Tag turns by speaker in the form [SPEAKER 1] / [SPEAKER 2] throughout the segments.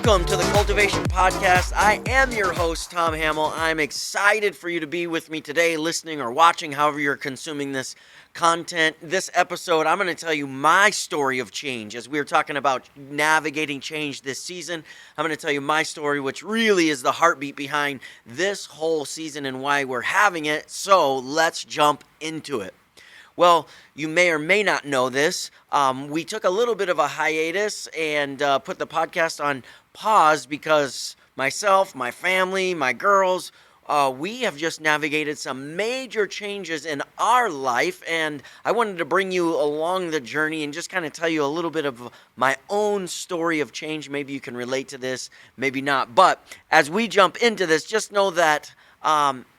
[SPEAKER 1] Welcome to the Cultivation Podcast. I am your host, Tom Hamill. I'm excited for you to be with me today, listening or watching, however you're consuming this content. This episode, I'm going to tell you my story of change. As we were talking about navigating change this season, I'm going to tell you my story, which really is the heartbeat behind this whole season and why we're having it. So let's jump into it. Well, you may or may not know this. We took a little bit of a hiatus and put the podcast on pause because myself, my family, my girls, we have just navigated some major changes in our life, and I wanted to bring you along the journey and just kind of tell you a little bit of my own story of change. Maybe you can relate to this, maybe not. But as we jump into this, just know that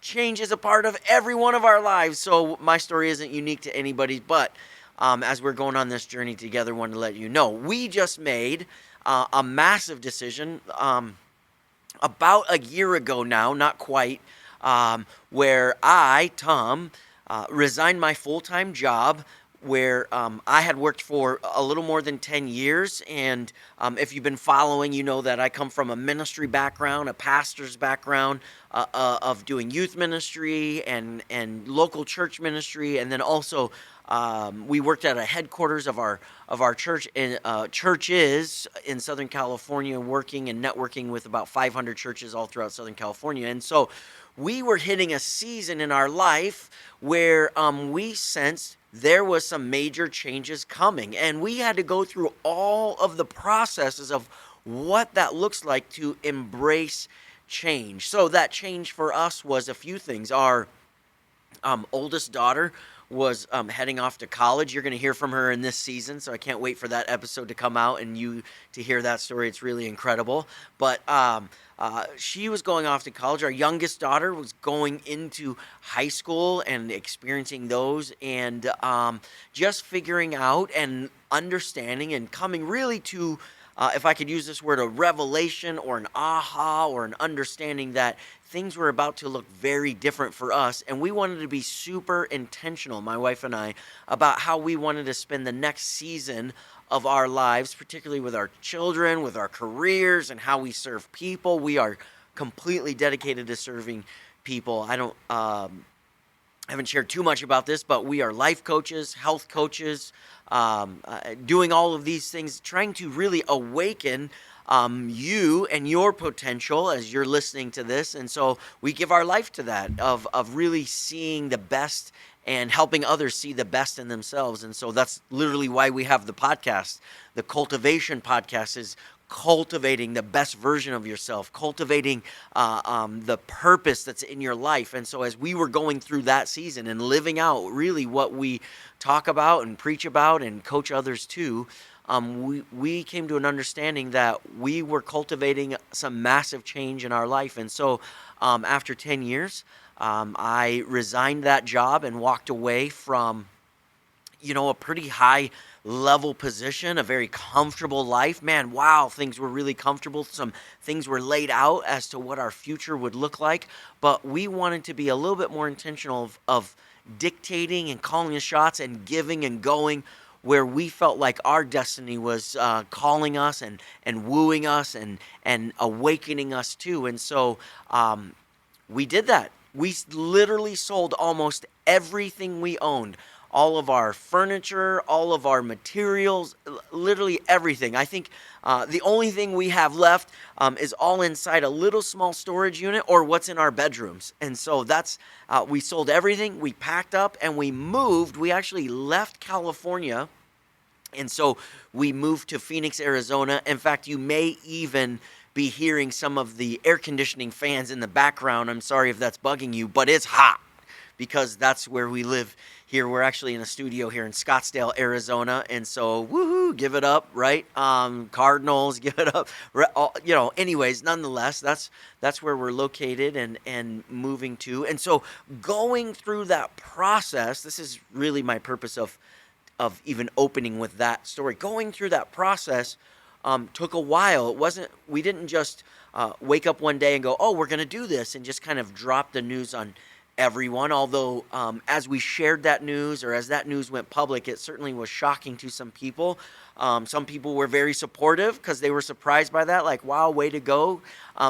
[SPEAKER 1] change is a part of every one of our lives, so my story isn't unique to anybody, but as we're going on this journey together, I wanted to let you know. We just made a massive decision about a year ago now, not quite, where I, Tom, resigned my full-time job where I had worked for a little more than 10 years, and if you've been following, you know that I come from a ministry background, a pastor's background of doing youth ministry and local church ministry, and then also we worked at a headquarters of our church in churches in Southern California, working and networking with about 500 churches all throughout Southern California, and so we were hitting a season in our life where we sensed there was some major changes coming, and we had to go through all of the processes of what that looks like to embrace change. So that change for us was a few things. Our oldest daughter was heading off to college. You're going to hear from her in this season, so I can't wait for that episode to come out and you to hear that story. It's really incredible. But she was going off to college. Our youngest daughter was going into high school and experiencing those and just figuring out and understanding and coming really to, if I could use this word, a revelation or an aha or an understanding that things were about to look very different for us, and we wanted to be super intentional, my wife and I, about how we wanted to spend the next season of our lives, particularly with our children, with our careers, and how we serve people. We are completely dedicated to serving people. I haven't shared too much about this, but we are life coaches, health coaches, doing all of these things, trying to really awaken you and your potential as you're listening to this. And so we give our life to that, of really seeing the best and helping others see the best in themselves. And so that's literally why we have the podcast. The Cultivation Podcast is cultivating the best version of yourself, cultivating the purpose that's in your life. And so as we were going through that season and living out really what we talk about and preach about and coach others to, we came to an understanding that we were cultivating some massive change in our life. And so after 10 years, I resigned that job and walked away from, a pretty high level position, a very comfortable life. Man, wow, things were really comfortable. Some things were laid out as to what our future would look like. But we wanted to be a little bit more intentional of dictating and calling the shots and giving and going where we felt like our destiny was calling us and wooing us and awakening us too. And so we did that. We literally sold almost everything we owned. All of our furniture, all of our materials, literally everything. I think the only thing we have left is all inside a little small storage unit or what's in our bedrooms. And so that's, we sold everything, we packed up, and we moved. We actually left California, and so we moved to Phoenix, Arizona. In fact, you may even be hearing some of the air conditioning fans in the background. I'm sorry if that's bugging you, but it's hot because that's where we live here. We're actually in a studio here in Scottsdale, Arizona, and so woohoo, give it up, right? Cardinals, give it up. Anyways, nonetheless, that's where we're located and moving to. And so going through that process, this is really my purpose of even opening with that story. Going through that process took a while. We didn't just wake up one day and go, oh, we're going to do this, and just kind of drop the news on everyone, although as we shared that news, or as that news went public, it certainly was shocking to some people. Some people were very supportive because they were surprised by that, like, wow, way to go.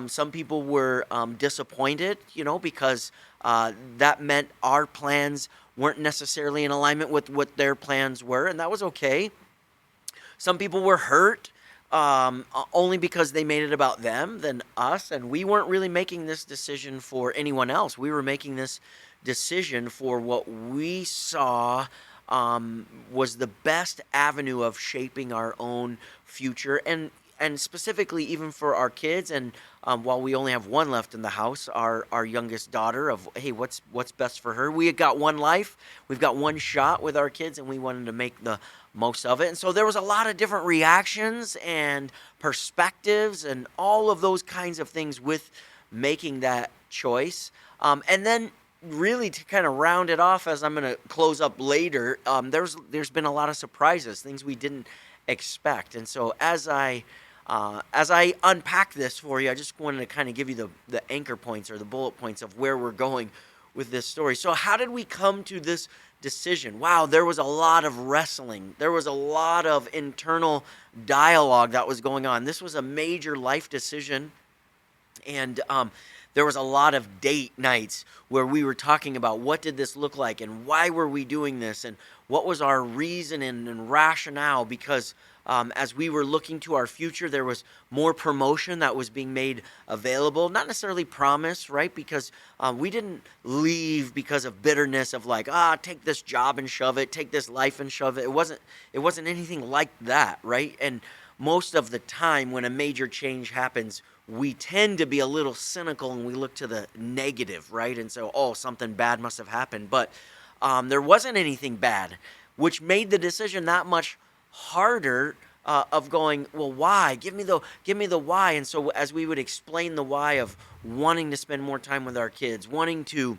[SPEAKER 1] Some people were disappointed, because that meant our plans weren't necessarily in alignment with what their plans were, and that was okay. Some people were hurt only because they made it about them than us, and we weren't really making this decision for anyone else. We were making this decision for what we saw was the best avenue of shaping our own future, and specifically even for our kids. And while we only have one left in the house, our youngest daughter, of hey, what's best for her. We had got one life, we've got one shot with our kids, and we wanted to make the most of it. And so there was a lot of different reactions and perspectives and all of those kinds of things with making that choice. And then really to kind of round it off, as I'm going to close up later, there's been a lot of surprises, things we didn't expect. And so as I unpack this for you, I just wanted to kind of give you the anchor points, or the bullet points of where we're going with this story. So how did we come to this decision? Wow, there was a lot of wrestling. There was a lot of internal dialogue that was going on. This was a major life decision, and there was a lot of date nights where we were talking about what did this look like, and why were we doing this, and what was our reason and rationale, because as we were looking to our future, there was more promotion that was being made available, not necessarily promised, right? Because we didn't leave because of bitterness of like, take this job and shove it, take this life and shove it. It wasn't anything like that, right? And most of the time when a major change happens, we tend to be a little cynical and we look to the negative, right? And so, something bad must have happened. But there wasn't anything bad, which made the decision that much harder of going, well, why? Give me the why. And so as we would explain the why of wanting to spend more time with our kids, wanting to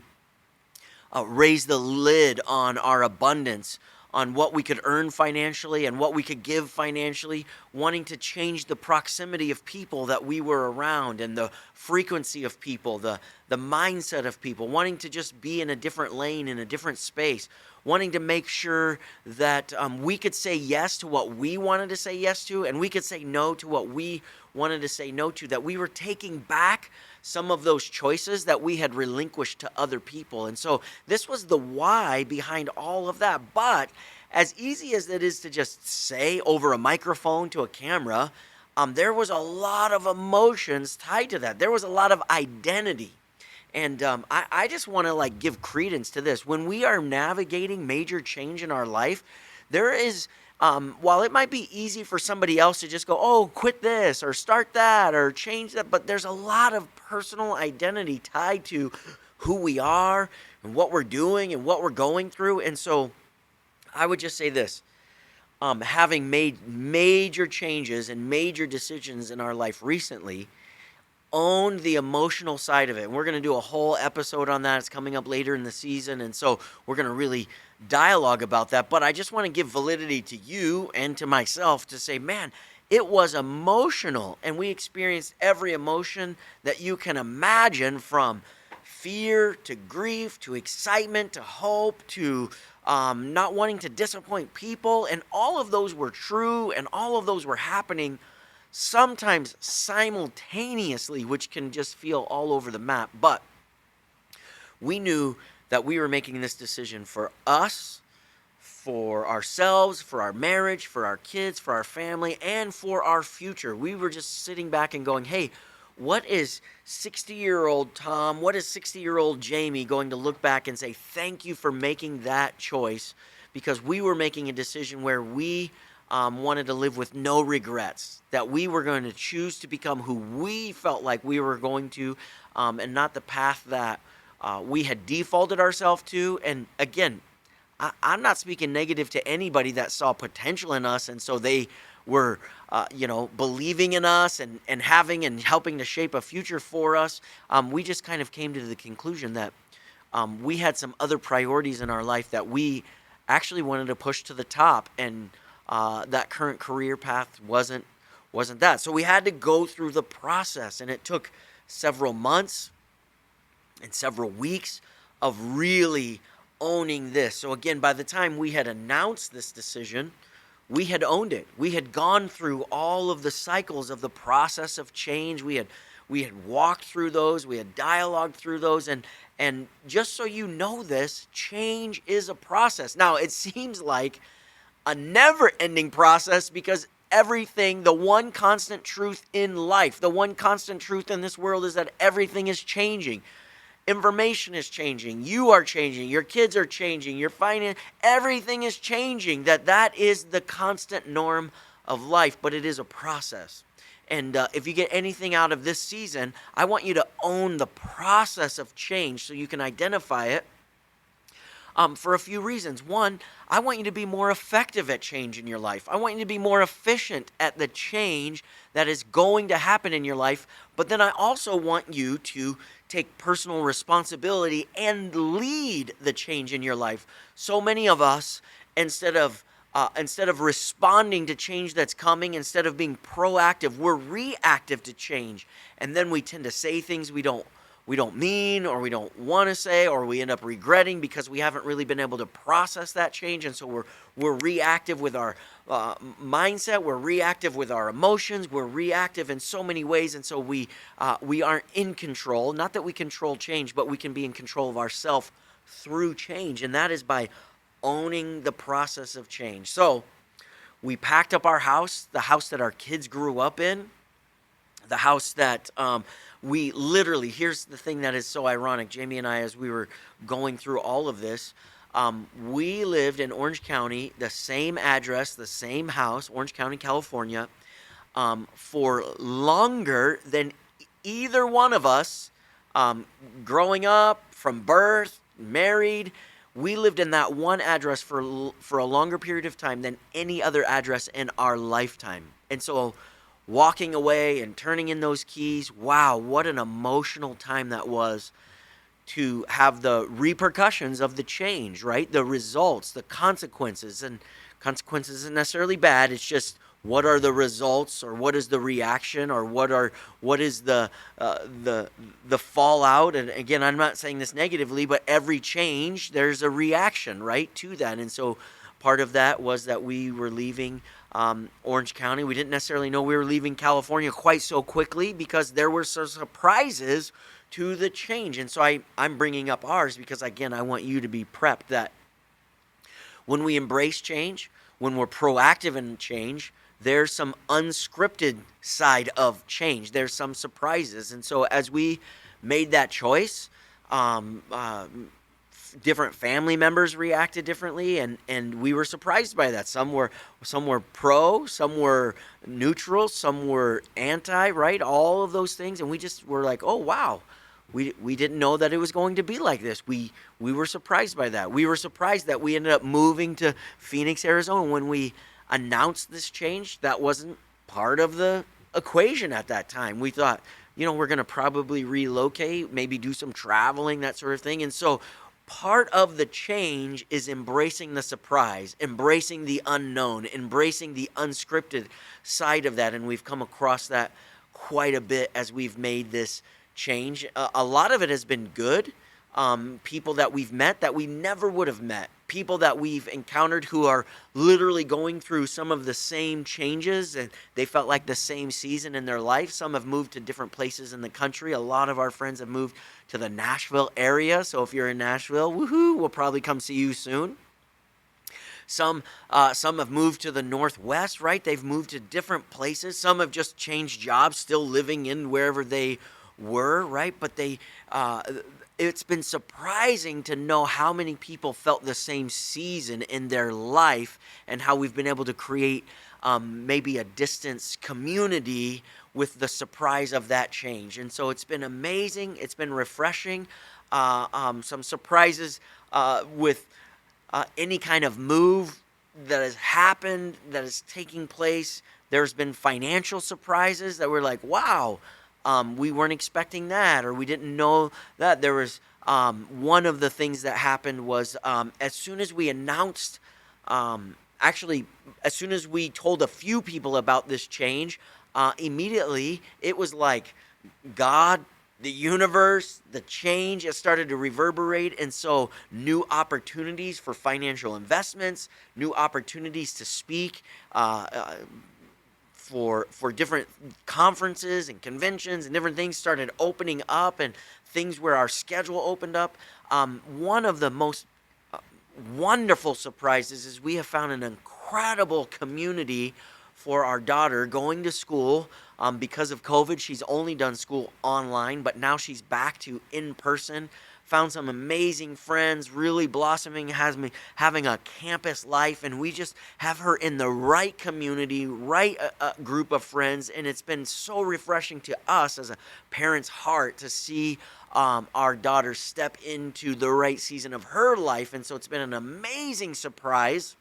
[SPEAKER 1] raise the lid on our abundance, on what we could earn financially and what we could give financially, wanting to change the proximity of people that we were around and the frequency of people, the mindset of people, wanting to just be in a different lane, in a different space, wanting to make sure that we could say yes to what we wanted to say yes to, and we could say no to what we wanted to say no to, that we were taking back some of those choices that we had relinquished to other people. And so this was the why behind all of that. But as easy as it is to just say over a microphone to a camera, there was a lot of emotions tied to that. There was a lot of identity. And I just want to give credence to this. When we are navigating major change in our life, there is, while it might be easy for somebody else to just go, quit this or start that or change that, but there's a lot of personal identity tied to who we are and what we're doing and what we're going through. And so I would just say this, having made major changes and major decisions in our life recently, own the emotional side of it. And we're going to do a whole episode on that. It's coming up later in the season. And so we're going to really dialogue about that. But I just want to give validity to you and to myself to say, man, it was emotional. And we experienced every emotion that you can imagine, from fear to grief to excitement to hope to not wanting to disappoint people. And all of those were true, and all of those were happening sometimes simultaneously, which can just feel all over the map. But we knew that we were making this decision for us, for ourselves, for our marriage, for our kids, for our family, and for our future. We were just sitting back and going, hey, what is 60-year-old Tom, what is 60-year-old Jamie going to look back and say, thank you for making that choice? Because we were making a decision where we wanted to live with no regrets, that we were going to choose to become who we felt like we were going to, and not the path that we had defaulted ourselves to. And again, I'm not speaking negative to anybody that saw potential in us, and so they were believing in us and having and helping to shape a future for us. We just kind of came to the conclusion that we had some other priorities in our life that we actually wanted to push to the top, and that current career path wasn't that. So we had to go through the process, and it took several months and several weeks of really owning this. So again, by the time we had announced this decision, we had owned it. We had gone through all of the cycles of the process of change. We had walked through those. We had dialogued through those. And just so you know this, change is a process. Now, it seems like a never-ending process because everything, the one constant truth in life, the one constant truth in this world is that everything is changing. Information is changing. You are changing. Your kids are changing. Your finance, everything is changing. That is the constant norm of life, but it is a process. And if you get anything out of this season, I want you to own the process of change so you can identify it for a few reasons. One, I want you to be more effective at change in your life. I want you to be more efficient at the change that is going to happen in your life. But then I also want you to take personal responsibility and lead the change in your life. So many of us, instead of responding to change that's coming, instead of being proactive, we're reactive to change. And then we tend to say things we don't mean, or we don't want to say, or we end up regretting because we haven't really been able to process that change. And so we're reactive with our mindset, we're reactive with our emotions, we're reactive in so many ways. And so we aren't in control. Not that we control change, but we can be in control of ourselves through change. And that is by owning the process of change. So we packed up our house, the house that our kids grew up in, the house that we literally, here's the thing that is so ironic. Jamie and I, as we were going through all of this, we lived in Orange County, the same address, the same house, Orange County, California, for longer than either one of us, growing up, from birth, married. We lived in that one address for a longer period of time than any other address in our lifetime. And so walking away and turning in those keys, wow, what an emotional time that was, to have the repercussions of the change, right? The results, the consequences. And consequences isn't necessarily bad. It's just, what are the results, or what is the reaction, or what is the fallout? And again, I'm not saying this negatively, but every change, there's a reaction, right, to that. And so part of that was that we were leaving Orange County. We didn't necessarily know we were leaving California quite so quickly, because there were some surprises to the change. And so I'm bringing up ours because, again, I want you to be prepped that when we embrace change, when we're proactive in change, there's some unscripted side of change. There's some surprises. And so as we made that choice, different family members reacted differently, and we were surprised by that. Some were pro, some were neutral, some were anti, right? All of those things. And we just were like, oh, wow. We didn't know that it was going to be like this. We were surprised by that. We were surprised that we ended up moving to Phoenix, Arizona. When we announced this change, that wasn't part of the equation at that time. We thought, we're going to probably relocate, maybe do some traveling, that sort of thing. And so part of the change is embracing the surprise, embracing the unknown, embracing the unscripted side of that. And we've come across that quite a bit as we've made this change. A lot of it has been good. People that we've met that we never would have met. People that we've encountered who are literally going through some of the same changes, and they felt like the same season in their life. Some have moved to different places in the country. A lot of our friends have moved to the Nashville area. So if you're in Nashville, woohoo, we'll probably come see you soon. Some have moved to the Northwest, right? They've moved to different places. Some have just changed jobs, still living in wherever they were, right? But it's been surprising to know how many people felt the same season in their life, and how we've been able to create maybe a distance community with the surprise of that change. And so it's been amazing. It's been refreshing. Some surprises with any kind of move that has happened, that is taking place. There's been financial surprises that we're like, wow, we weren't expecting that, or we didn't know that. There was one of the things that happened was as soon as we announced, as soon as we told a few people about this change, immediately it was like God the universe, the change, it started to reverberate. And so new opportunities for financial investments, new opportunities to speak for different conferences and conventions and different things started opening up, and things where our schedule opened up. One of the most wonderful surprises is we have found an incredible community for our daughter going to school. Because of COVID, she's only done school online, but now she's back to in person. Found some amazing friends, really blossoming, having a campus life, and we just have her in the right community, right group of friends, and it's been so refreshing to us as a parent's heart to see our daughter step into the right season of her life, and so it's been an amazing surprise.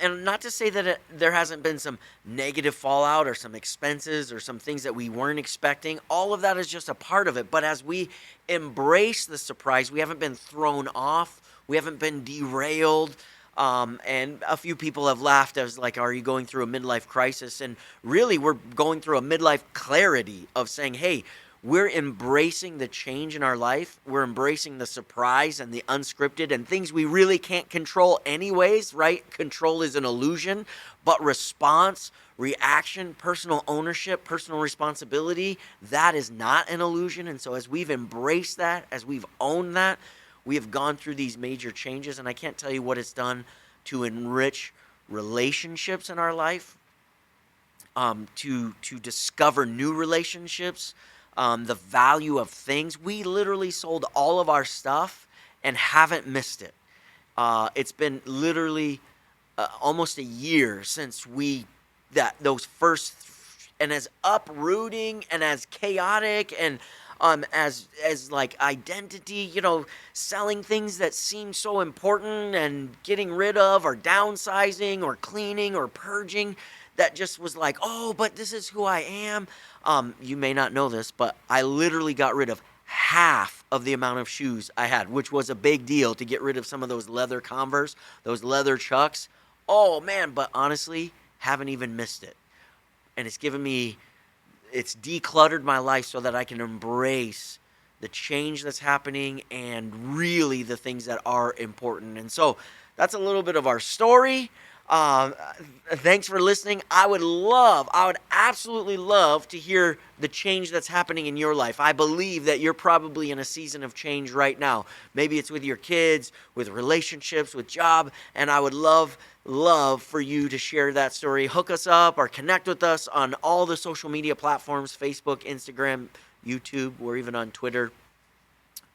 [SPEAKER 1] And not to say that there hasn't been some negative fallout or some expenses or some things that we weren't expecting. All of that is just a part of it. But as we embrace the surprise, we haven't been thrown off. We haven't been derailed. And a few people have laughed as like, are you going through a midlife crisis? And really, we're going through a midlife clarity of saying, hey, we're embracing the change in our life. We're embracing the surprise and the unscripted and things we really can't control anyways, right? Control is an illusion, but response, reaction, personal ownership, personal responsibility, that is not an illusion. And so as we've embraced that, as we've owned that, we have gone through these major changes. And I can't tell you what it's done to enrich relationships in our life, to discover new relationships, the value of things. We literally sold all of our stuff and haven't missed it. It's been literally almost a year since those first, and as uprooting and as chaotic and as like identity, selling things that seem so important and getting rid of or downsizing or cleaning or purging. That just was like, oh, but this is who I am. You may not know this, but I literally got rid of half of the amount of shoes I had, which was a big deal to get rid of some of those leather Converse, those leather Chucks. Oh, man, but honestly, haven't even missed it. And it's decluttered my life so that I can embrace the change that's happening and really the things that are important. And so that's a little bit of our story. Thanks for listening. I would absolutely love to hear the change that's happening in your life. I believe that you're probably in a season of change right now. Maybe it's with your kids, with relationships, with job, and I would love for you to share that story. Hook us up or connect with us on all the social media platforms, Facebook, Instagram, YouTube. We're even on Twitter.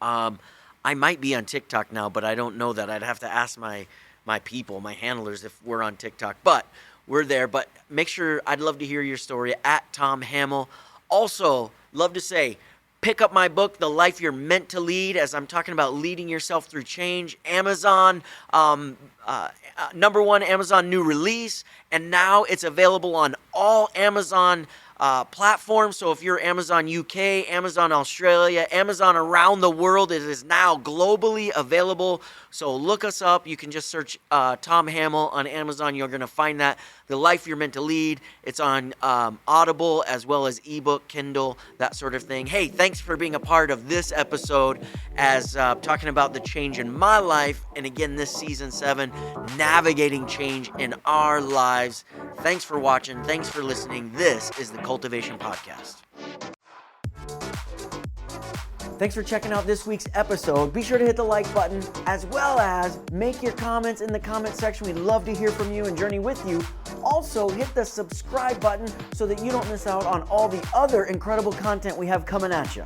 [SPEAKER 1] I might be on TikTok now, but I don't know that. I'd have to ask my people, my handlers, if we're on TikTok, but we're there. But make sure, I'd love to hear your story at Tom Hamill. Also, love to say, pick up my book, The Life You're Meant to Lead, as I'm talking about leading yourself through change. Amazon, number one Amazon new release, and now it's available on all Amazon platforms. So if you're Amazon UK, Amazon Australia, Amazon around the world, it is now globally available. So look us up. You can just search Tom Hamill on Amazon. You're going to find that. The Life You're Meant to Lead. It's on Audible as well as ebook, Kindle, that sort of thing. Hey, thanks for being a part of this episode as talking about the change in my life. And again, this season 7, navigating change in our lives. Thanks for watching. Thanks for listening. This is the Cultivation Podcast. Thanks for checking out this week's episode. Be sure to hit the like button as well as make your comments in the comment section. We'd love to hear from you and journey with you. Also, hit the subscribe button so that you don't miss out on all the other incredible content we have coming at you.